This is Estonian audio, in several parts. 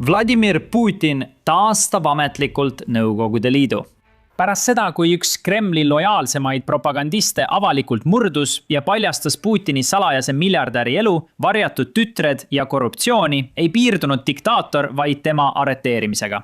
Vladimir Putin taastab ametlikult Nõukogude Liidu. Pärast seda, kui üks Kremli lojaalsemaid propagandiste avalikult murdus ja paljastas Putini salajase miljardäri elu, varjatud tütred ja korruptsiooni, ei piirdunud diktaator vaid tema arreteerimisega.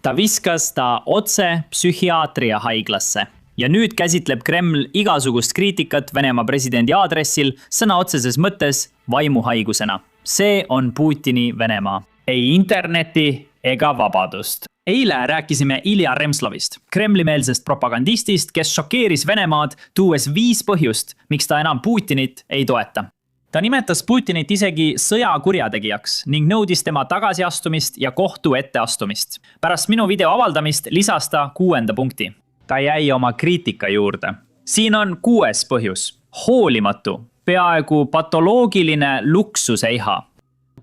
Ta viskas ta otse psühhiaatria haiglasse. Ja nüüd käsitleb Kreml igasugust kriitikat Venemaa presidendi aadressil sõna otseses mõttes vaimuhaigusena. See on Putini Venemaa. Ei interneti ega vabadust. Eile rääkisime Ilja Remslovist, Kremli-meelsest propagandistist, kes šokeeris Venemaad, tuues 5 põhjust, miks ta enam Putinit ei toeta. Ta nimetas Putinit isegi sõjakurjategijaks ning nõudis tema tagasiastumist ja kohtu etteastumist. Pärast minu video avaldamist lisas ta 6. punkti. Ta jäi oma kriitika juurde. Siin on 6. põhjus. Hoolimatu, peaaegu patoloogiline luksuseiha.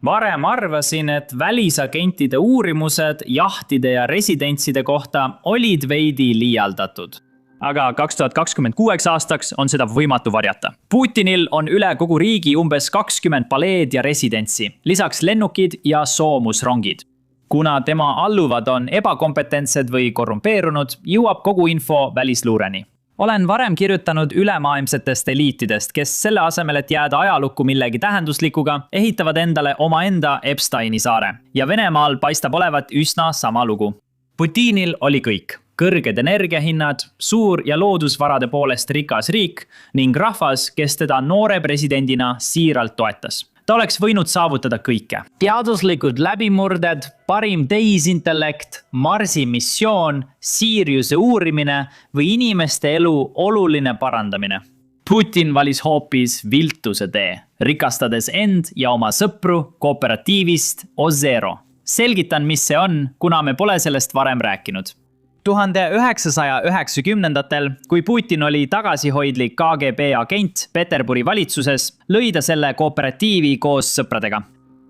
Varem arvasin, et välisagentide uurimused jahtide ja residentside kohta olid veidi liialdatud. Aga 2026 aastaks on seda võimatu varjata. Putinil on üle kogu riigi umbes 20 paleed ja residentsi, lisaks lennukid ja soomusrongid. Kuna tema alluvad on ebakompetentsed või korrumpeerunud, jõuab kogu info välisluureni. Olen varem kirjutanud ülemaailmsetest eliitidest, kes selle asemel, et jääda ajalukku millegi tähenduslikuga, ehitavad endale omaenda Epsteini saare. Ja Venemaal paistab olevat üsna sama lugu. Putinil oli kõik. Kõrged energiahinnad, suur ja loodusvarade poolest rikas riik ning rahvas, kes teda noore presidendina siiralt toetas. Ta oleks võinud saavutada kõike. Teaduslikud läbimurded, parim tehisintellekt, Marsi missioon, Siriuse uurimine või inimeste elu oluline parandamine. Putin valis hoopis viltuse tee, rikastades end ja oma sõpru kooperatiivist Ozero. Selgitan, mis see on, kuna me pole sellest varem rääkinud. 1990-ndatel, kui Putin oli tagasihoidlik KGB agent Peterburi valitsuses, lõi ta selle kooperatiivi koos sõpradega.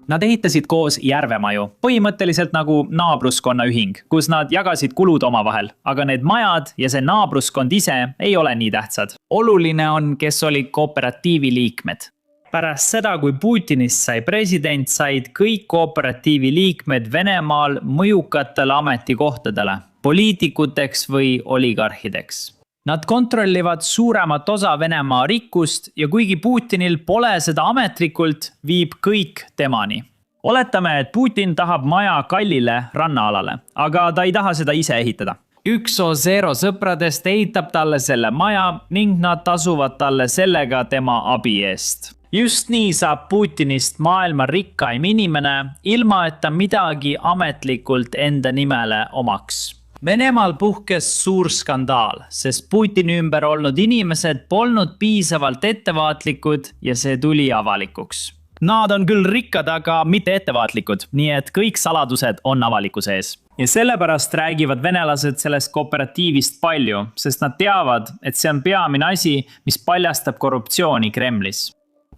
Nad ehitasid koos järvemaju, põhimõtteliselt nagu naabruskonnaühing, kus nad jagasid kulud omavahel, aga need majad ja see naabruskond ise ei ole nii tähtsad. Oluline on, kes olid kooperatiivi liikmed. Pärast seda, kui Putinist sai president, said kõik kooperatiivi liikmed Venemaal mõjukatele ametikohtadele, poliitikuteks või oligarhideks. Nad kontrollivad suuremat osa Venemaa rikkust ja kuigi Putinil pole seda ametlikult, viib kõik temani. Oletame, et Putin tahab maja kallile rannaalale, aga ta ei taha seda ise ehitada. Üks Ozero sõpradest ehitab talle selle maja ning nad tasuvad talle sellega tema abi eest. Just nii saab Putinist maailma rikkaim inimene, ilma et ta midagi ametlikult enda nimele omaks. Venemaal puhkes suur skandaal, sest Putini ümber olnud inimesed polnud piisavalt ettevaatlikud ja see tuli avalikuks. Nad on küll rikkad, aga mitte ettevaatlikud, nii et kõik saladused on avalikkuse ees. Ja sellepärast räägivad venelased sellest kooperatiivist palju, sest nad teavad, et see on peamine asi, mis paljastab korruptsiooni Kremlis.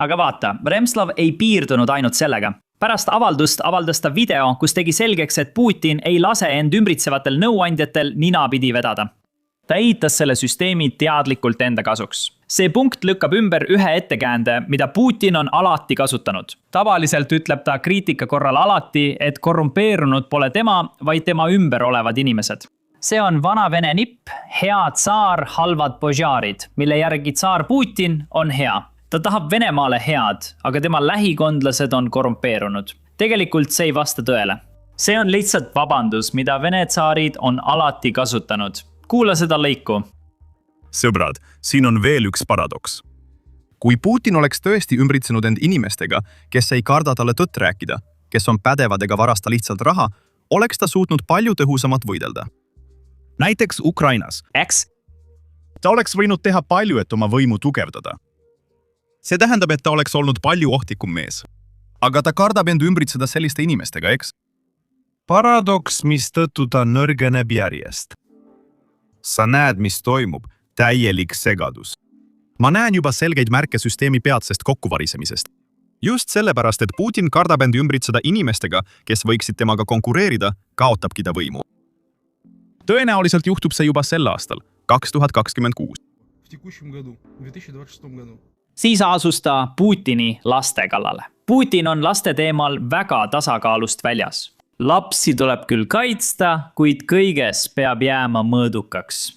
Aga vaata, Remslov ei piirdunud ainult sellega. Pärast avaldust avaldas ta video, kus tegi selgeks, et Putin ei lase end ümbritsevatel nõuandjatel ninapidi vedada. Ta ehitas selle süsteemi teadlikult enda kasuks. See punkt lükkab ümber ühe ettekäände, mida Putin on alati kasutanud. Tavaliselt ütleb ta kriitika korral alati, et korrumpeerunud pole tema, vaid tema ümber olevad inimesed. See on vana vene nipp, hea tsaar, halvad požaarid, mille järgi tsaar Putin on hea. Ta tahab Venemaale head, aga tema lähikondlased on korrumpeerunud. Tegelikult see ei vasta tõele. See on lihtsalt vabandus, mida vene tsaarid on alati kasutanud. Kuula seda lõiku. Sõbrad, siin on veel üks paradoks. Kui Putin oleks tõesti ümbritsenud end inimestega, kes ei karda talle tõtt rääkida, kes on pädevad ega varasta lihtsalt raha, oleks ta suutnud palju tõhusamat võidelda. Näiteks Ukrainas. Ta oleks võinud teha palju, et oma võimu tugevdada. See tähendab, et ta oleks olnud palju ohtlikum mees. Aga ta kardab end ümbritseda selliste inimestega, eks? Paradoks, mis tõttu ta nõrgeneb järjest. Sa näed, mis toimub. Täielik segadus. Ma näen juba selgeid märke süsteemi peatsest kokkuvarisemisest. Just sellepärast, et Putin kardab end ümbritseda inimestega, kes võiksid temaga konkureerida, kaotabki ta võimu. Tõenäoliselt juhtub see juba sel aastal, 2026. Siis asus ta Putini laste kallale. Putin on laste teemal väga tasakaalust väljas. Lapsi tuleb küll kaitsta, kuid kõiges peab jääma mõõdukaks.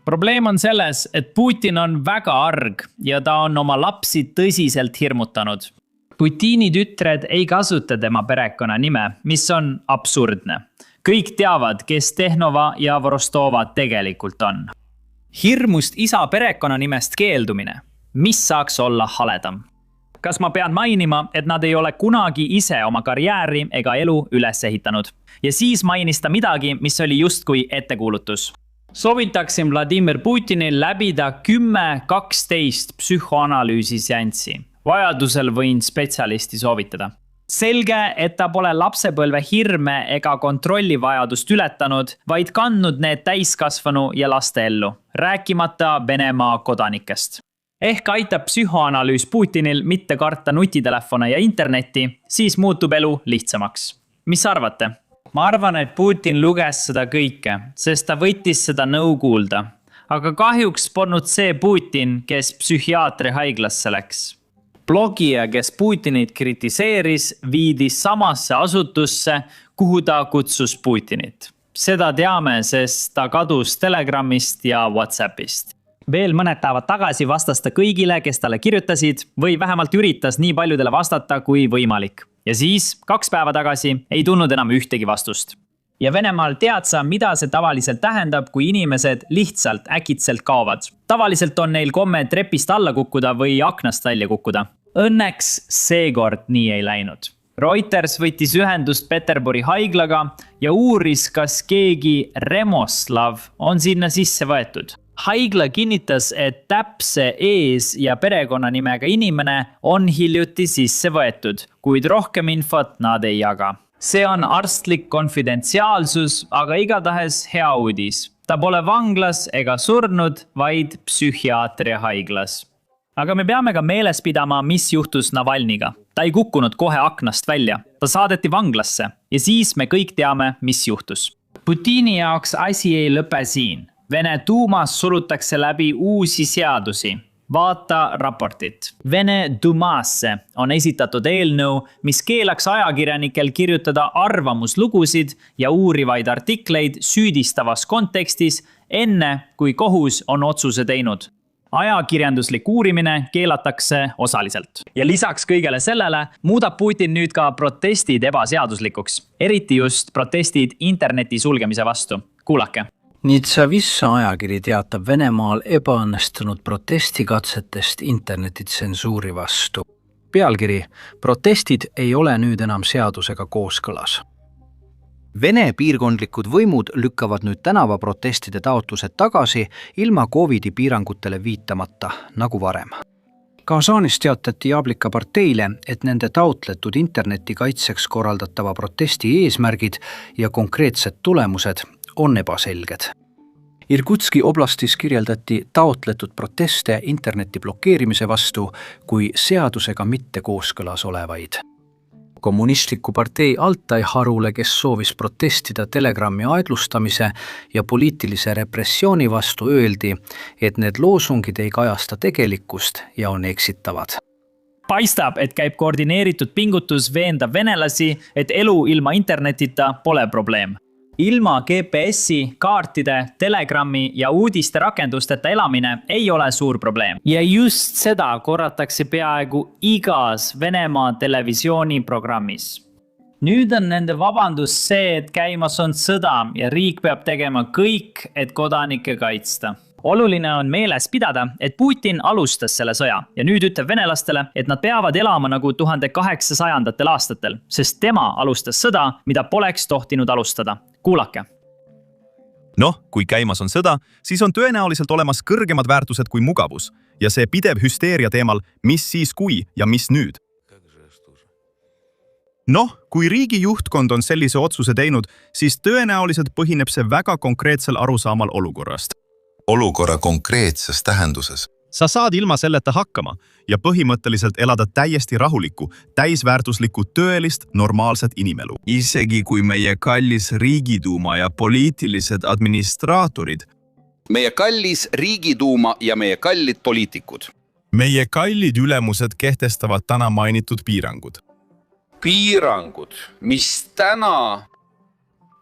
Probleem on selles, et Putin on väga arg ja ta on oma lapsi tõsiselt hirmutanud. Putini tütred ei kasuta tema perekonnanime, mis on absurdne. Kõik teavad, kes Tehnova ja Vorostova tegelikult on. Hirmust isa perekonnanimest keeldumine. Mis saaks olla haledam? Kas ma pean mainima, et nad ei ole kunagi ise oma karjääri ega elu üles ehitanud? Ja siis mainis ta midagi, mis oli justkui ettekuulutus. Soovitaksin Vladimir Putinil läbida 10-12 psühhoanalüüsi seanssi. Vajadusel võin spetsialisti soovitada. Selge, et ta pole lapsepõlve hirme ega kontrollivajadust ületanud, vaid kandnud need täiskasvanu ja laste ellu, rääkimata Venemaa kodanikest. Ehk aitab psühhoanalüüs Putinil mitte karta nutitelefone ja internetti, siis muutub elu lihtsamaks. Mis arvate? Ma arvan, et Putin luges seda kõike, sest ta võttis seda nõu kuulda. Aga kahjuks polnud see Putin, kes psühhiaatri haiglasse läks. Blogija, kes Putinit kritiseeris, viidi samasse asutusse, kuhu ta kutsus Putinit. Seda teame, sest ta kadus Telegramist ja WhatsAppist. Veel mõned päevad tagasi vastas ta kõigile, kes talle kirjutasid või vähemalt üritas nii paljudele vastata kui võimalik. Ja siis 2 päeva tagasi ei tulnud enam ühtegi vastust. Ja Venemaal tead sa, mida see tavaliselt tähendab, kui inimesed lihtsalt äkitselt kaovad. Tavaliselt on neil komme trepist alla kukkuda või aknast välja kukkuda. Õnneks seekord nii ei läinud. Reuters võttis ühendust Peterburi haiglaga ja uuris, kas keegi Remoslav on sinna sisse võetud. Haigla kinnitas, et täpse ees- ja perekonnanimega inimene on hiljuti sisse võetud, kuid rohkem infot nad ei jaga. See on arstlik konfidentsiaalsus, aga igatahes hea uudis. Ta pole vanglas ega surnud, vaid psühhiaatria haiglas. Aga me peame ka meeles pidama, mis juhtus Navalniga. Ta ei kukkunud kohe aknast välja. Ta saadeti vanglasse ja siis me kõik teame, mis juhtus. Putini jaoks asi ei lõpe siin. Vene Duumas surutakse läbi uusi seadusi. Vaata raportit. Vene Dumasse on esitatud eelnõu, mis keelaks ajakirjanikel kirjutada arvamuslugusid ja uurivaid artikleid süüdistavas kontekstis enne, kui kohus on otsuse teinud. Ajakirjanduslik uurimine keelatakse osaliselt. Ja lisaks kõigele sellele muudab Putin nüüd ka protestid ebaseaduslikuks. Eriti just protestid interneti sulgemise vastu. Kuulake. Nitsavissa ajakiri teatab Venemaal ebaõnnestunud protestikatsetest internetitsensuuri vastu. Pealkiri: protestid ei ole nüüd enam seadusega kooskõlas. Vene piirkondlikud võimud lükkavad nüüd tänavaprotestide taotlused tagasi ilma COVID-i piirangutele viitamata, nagu varem. Kazaanis teatati Jablika parteile, et nende taotletud interneti kaitseks korraldatava protesti eesmärgid ja konkreetsed tulemused on ebaselged. Irkutski oblastis kirjeldati taotletud proteste interneti blokeerimise vastu kui seadusega mitte kooskõlas olevaid. Kommunistliku partei Altai harule, kes soovis protestida Telegrami aeglustamise ja poliitilise repressiooni vastu, öeldi, et need loosungid ei kajasta tegelikkust ja on eksitavad. Paistab, et käib koordineeritud pingutus veenda venelasi, et elu ilma internetita pole probleem. Ilma GPS-i, kaartide, Telegrami ja uudiste rakendusteta elamine ei ole suur probleem. Ja just seda korratakse peaaegu igas Venemaa televisiooniprogrammis. Nüüd on nende vabandus see, et käimas on sõda ja riik peab tegema kõik, et kodanikke kaitsta. Oluline on meeles pidada, et Putin alustas selle sõja ja nüüd ütleb venelastele, et nad peavad elama nagu 1800. aastatel, sest tema alustas sõda, mida poleks tohtinud alustada. Kuulake. Noh, kui käimas on sõda, siis on tõenäoliselt olemas kõrgemad väärtused kui mugavus ja see pidev hüsteeria teemal, mis siis kui ja mis nüüd. Noh, kui riigi juhtkond on sellise otsuse teinud, siis tõenäoliselt põhineb see väga konkreetsel arusaamal olukorrast. Olukorra konkreetses tähenduses. Sa saad ilma selleta hakkama ja põhimõtteliselt elada täiesti rahulikku, täisväärtuslikku tõelist normaalset inimelu. Isegi kui meie kallis riigiduuma ja poliitilised administraatorid. Meie kallis riigiduuma ja meie kallid poliitikud. Meie kallid ülemused kehtestavad täna mainitud piirangud. Piirangud, mis täna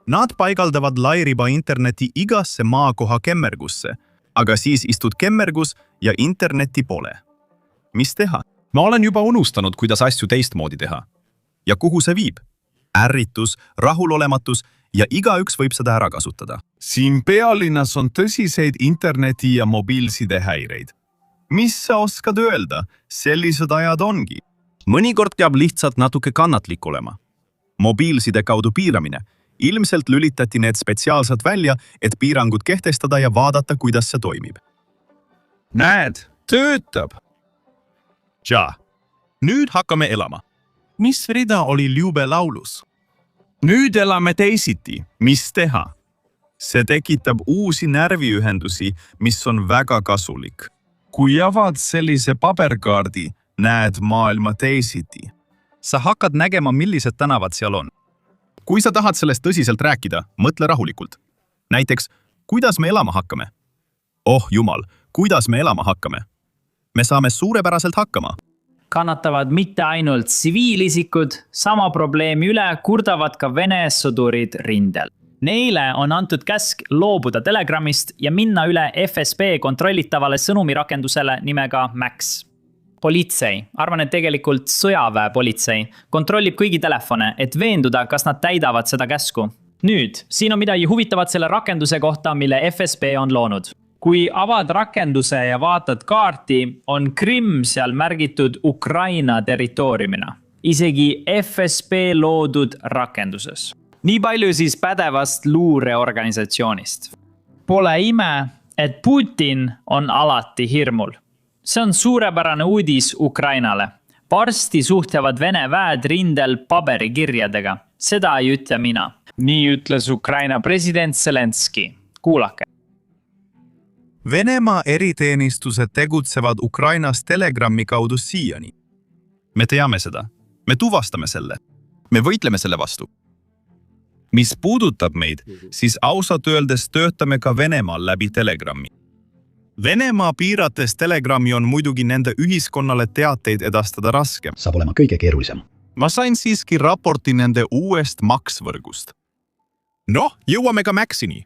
Nad paigaldavad lairiba interneti igasse maakoha kemmergusse, aga siis istud kemmergus ja interneti pole. Mis teha? Ma olen juba unustanud, kuidas asju teistmoodi teha. Ja kuhu see viib? Ärritus, rahulolematus ja igaüks võib seda ära kasutada. Siin pealinnas on tõsiseid interneti- ja mobiilsidehäireid. Mis sa oskad öelda? Sellised ajad ongi. Mõnikord peab lihtsalt natuke kannatlik olema. Mobiilside kaudu piiramine. Ilmselt lülitati need spetsiaalselt välja, et piirangud kehtestada ja vaadata, kuidas see toimib. Näed, töötab. Ja, nüüd hakkame elama. Mis rida oli Ljube laulus? Nüüd elame teisiti. Mis teha? See tekitab uusi närviühendusi, mis on väga kasulik. Kui avad sellise paberkaardi, näed maailma teisiti. Sa hakkad nägema, millised tänavad seal on. Kui sa tahad sellest tõsiselt rääkida, mõtle rahulikult. Näiteks, kuidas me elama hakkame? Oh jumal, kuidas me elama hakkame? Me saame suurepäraselt hakkama. Kannatavad mitte ainult tsiviilisikud, sama probleemi üle kurdavad ka Vene sõdurid rindel. Neile on antud käsk loobuda Telegramist ja minna üle FSB kontrollitavale sõnumirakendusele nimega Max. Politsei, arvan, et tegelikult sõjaväepolitsei, kontrollib kõigi telefone, et veenduda, kas nad täidavad seda käsku. Nüüd, siin on midagi huvitavat selle rakenduse kohta, mille FSB on loonud. Kui avad rakenduse ja vaatad kaarti, on Krimm seal märgitud Ukraina territooriumina. Isegi FSB loodud rakenduses. Nii palju siis pädevast luureorganisatsioonist. Pole ime, et Putin on alati hirmul. See on suurepärane uudis Ukrainale. Varsti suhtlevad Vene väed rindel paberikirjadega. Seda ei ütle mina. Nii ütles Ukraina president Zelenski. Kuulake. Venemaa eriteenistused tegutsevad Ukrainas Telegrami kaudu siiani. Me teame seda. Me tuvastame selle. Me võitleme selle vastu. Mis puudutab meid, siis ausalt öeldes töötame ka Venemaal läbi Telegrami. Venemaa piirates Telegrami on muidugi nende ühiskonnale teateid edastada raskem. Saab olema kõige keerulisem. Ma sain siiski raporti nende uuest Max-võrgust. Noh, jõuame ka Maxini.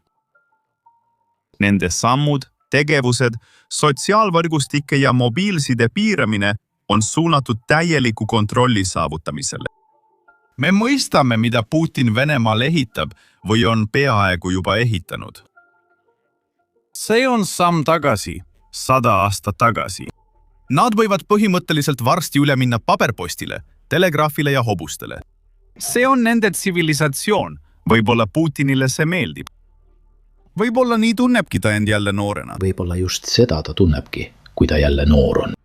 Nende sammud, tegevused, sotsiaalvõrgustike ja mobiilside piiramine on suunatud täieliku kontrolli saavutamisele. Me mõistame, mida Putin Venemaal ehitab või on peaaegu juba ehitanud. See on samm tagasi, 100 aastat tagasi. Nad võivad põhimõtteliselt varsti üle minna paberpostile, telegraafile ja hobustele. See on nende tsivilisatsioon. Võib-olla Putinile see meeldib. Võib-olla nii tunnebki ta end jälle noorena. Võib-olla just seda ta tunnebki, kui ta jälle noor on.